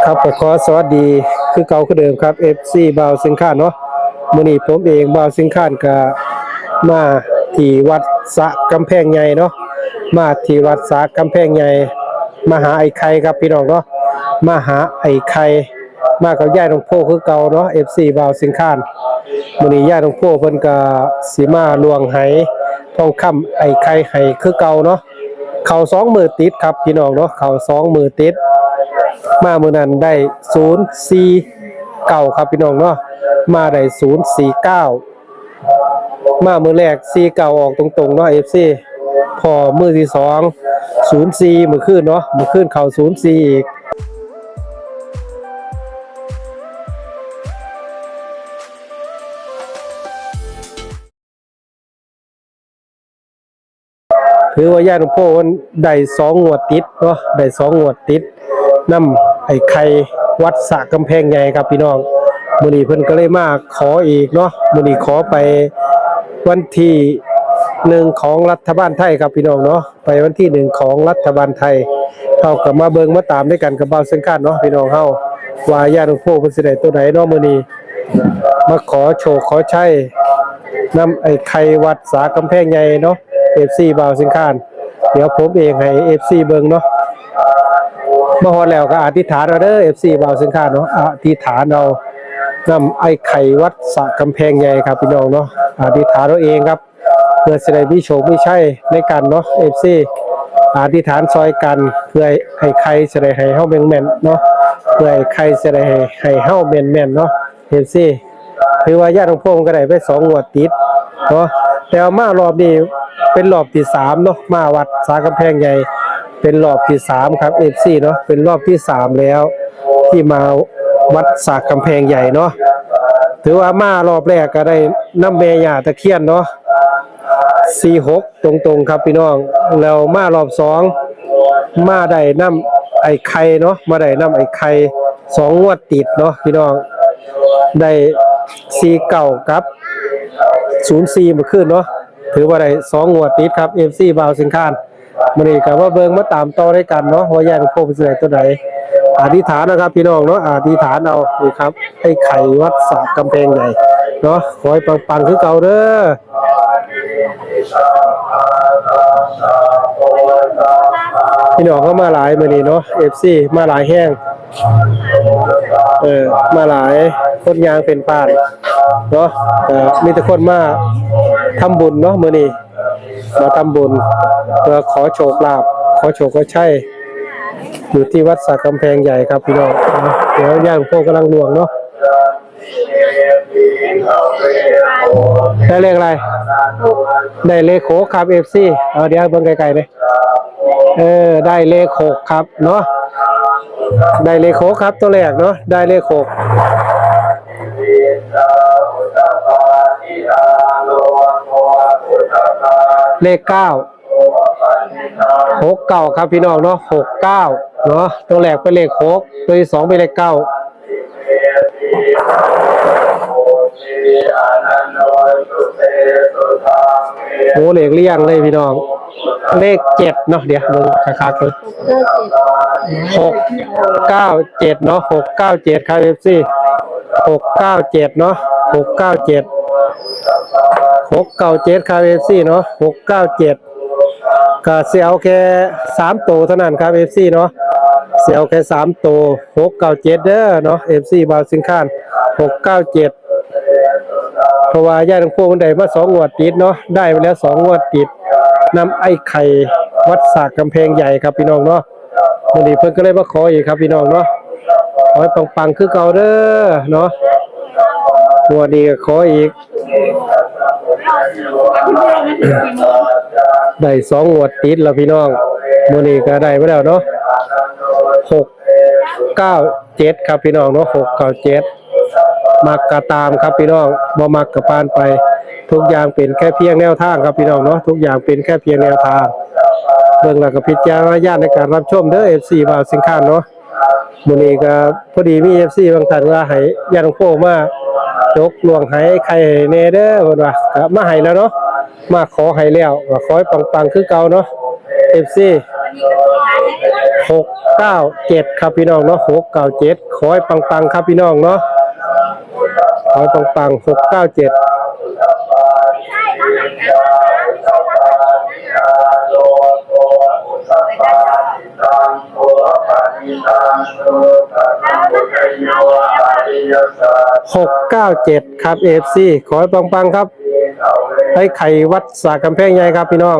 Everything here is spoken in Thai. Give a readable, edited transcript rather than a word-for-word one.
ครับขอสวัสดีคือเก่าคือเดิมครับ FC บ่าวสิงคานเนาะมื้อนี้ผมเองบ่าวสิงคานก็มาที่วัดสระกำแพงใหญ่เนาะมาที่วัดสระกำแพงใหญ่มาหาไอ้ไข่ครับพี่น้องเนาะมาหาไอ้ไข่มากับย่าหลวงพ่อคือเก่าเนาะ FC บ่าวสิงคานมื้อนี้ย่าหลวงพ่อเพิ่นก็สิมาลวงไหทองคำไอ้ไข่ให้คือเก่าเนาะเข้า2มื้อติดครับพี่น้องเนาะเข้า2มื้อติด มาเมื่อนั้นได้049ครับพี่น้องเนาะมาได้049มามือแรก49ออกตรงๆเนาะ FC พอมือที่2 04มื้อคืนเนาะมื้อคืนเข้า04อีกถือว่าญาติหลวงพ่อมันได้2งวดติดเนาะได้2งวดติดนำไอ้ไข่วัดสระกำแพงใหญ่ครับพี่น้องมื้อนี้เพิ่นก็เลยมาขออีกเนาะมื้อนี้ขอไปวันที่1ของรัฐบาลไทยครับพี่น้องเนาะไปวันที่1ของรัฐบาลไทยเฮาก็มาเบิ่งมาตามด้วยกันกับบ่าวสังฆานเนาะพี่น้องเฮาว่าญาติหลวงพ่อเพิ่นสิได้ตัวใดเนาะมื้อนี้มาขอโชคขอชัยนำไอ้ไข่วัดสระกำแพงใหญ่เนาะ FC บ่าวสังฆานเดี๋ยวผมเองให้ FC เบิ่งเนาะมาฮอดแล้วก็อธิษฐานเอาเด้อ FC บ่าวสิงคาเนาะอธิษฐานเอานำไอ้ไข่วัดสระกำแพงใหญ่ครับพี่น้องเนาะอธิษฐานเอาเองครับเพื่อสิได้มีโชคมีชัยในกันเนาะ FC อธิษฐานซอยกันเพื่อไอ้ไข่สิได้ให้เฮาแม่นๆเนาะเพื่อไอ้ไข่สิได้ให้เฮาแม่นๆเนาะ FC ถือว่าญาติของพวกก็ได้ไป2งวดติดเนาะแต่ว่ามารอบนี้เป็นรอบที่3เนาะมาวัดสระกำแพงใหญ่เป็นรอบที่3ครับ FC เนาะเป็นรอบที่3แล้วที่มาวัดสระกำแพงใหญ่เนาะถือว่ามารอบแรกก็ได้น้ำแม่ย่าตะเคียนเนาะ46ตรงๆครับพี่น้องแล้วมารอบ2มาได้น้ำไอ้ไข่เนาะมาได้น้ำไอ้ไข่2งวดติดเนาะพี่น้องได้49กับ04เมื่อคืนเนาะถือว่าได้2งวดติดครับ FC บ่าวสิงคานมื้อนี้ก็มาเบิ่งมาตามต่อด้วยกันเนาะว่าญาติโคเป็นสิได้ตัวใดอธิษฐานนะครับพี่น้องเนาะอธิษฐานเอานี่ครับไอ้ไข่วัดสระกำแพงใหญ่เนาะขอให้ปังๆคือเก่าเด้อพี่น้องก็มาหลายมื้อนี้เนาะ FC มาหลายแห้งมาหลายคนยางเป็นปานเนาะมีแต่คนมาทำบุญเนาะมื้อนี้มาทำบุญเพื่อขอโชคลาภขอโชคขอชัยอยู่ที่วัดสระกำแพงใหญ่ครับพี่น้องเดี๋ยวญาติพวกกำลังลวงเนาะได้เลขอะไรได้เลข6ครับ FC เดี๋ยวเบิ่งไกลๆเลยได้เลข6ครับเนาะได้เลข6ครับตัวแรกเนาะได้เลข6เลข9 69ครับพี่น้องเนาะ69เนาะตัวแรกเป็นเลข6ตัวที่2เป็นเลข9โอ้เลขเลี่ยงเลยพี่น้องเลข7เนาะเดี๋ยวลงคักๆเลย697เนาะ697ครับ FC 697เนาะ697ครับ FC เนาะ697ก็เสียเอาแค่3ตัวเท่านั้นครับ FC เนาะเสียเอาแค่3ตัว697เด้อเนาะ FC บ่าวสิงคาน697เพราะว่าญาติทั้งพวกมันได้มา2งวดติดเนาะได้ไปแล้ว2งวดติดนำไอ้ไข่วัดสระกำแพงใหญ่ครับพี่น้องเนาะมื้อนี้เพิ่นก็เลยมาขออีกครับพี่น้องเนาะขอให้ปังๆคือเก่าเด้อเนาะงวดนี้ก็ขออีกได้2งวดติดแล้วพี่น้องมื้อนี้ก็ได้ไปแล้วเนาะ697ครับพี่น้องเนาะ697มักกะตามครับพี่น้องบ่มักกะปานไปทุกอย่างเป็นแค่เพียงแนวทางครับพี่น้องเนาะทุกอย่างเป็นแค่เพียงแนวทางเบิ่งแล้วก็พิจารณาญาณในการรับชมเด้อ FC บ่าวสิงคานเนาะมื้อนี้ก็พอดีมี FC บางท่านว่าให้ญาติของโคมาจกลวงให้ใครให้แน่เด้อเพิ่นว่าก็มาให้แล้วเนาะมาขอให้แล้วก็ขอให้ปังๆคือเก่าเนาะ FC 697ครับพี่น้องเนาะ697ขอให้ปังๆครับพี่น้องเนาะขอให้ปังๆ697697ครับ FC ขอให้ปังๆครับให้ไข่วัดสากกำแพงใหญ่ครับพี่น้อง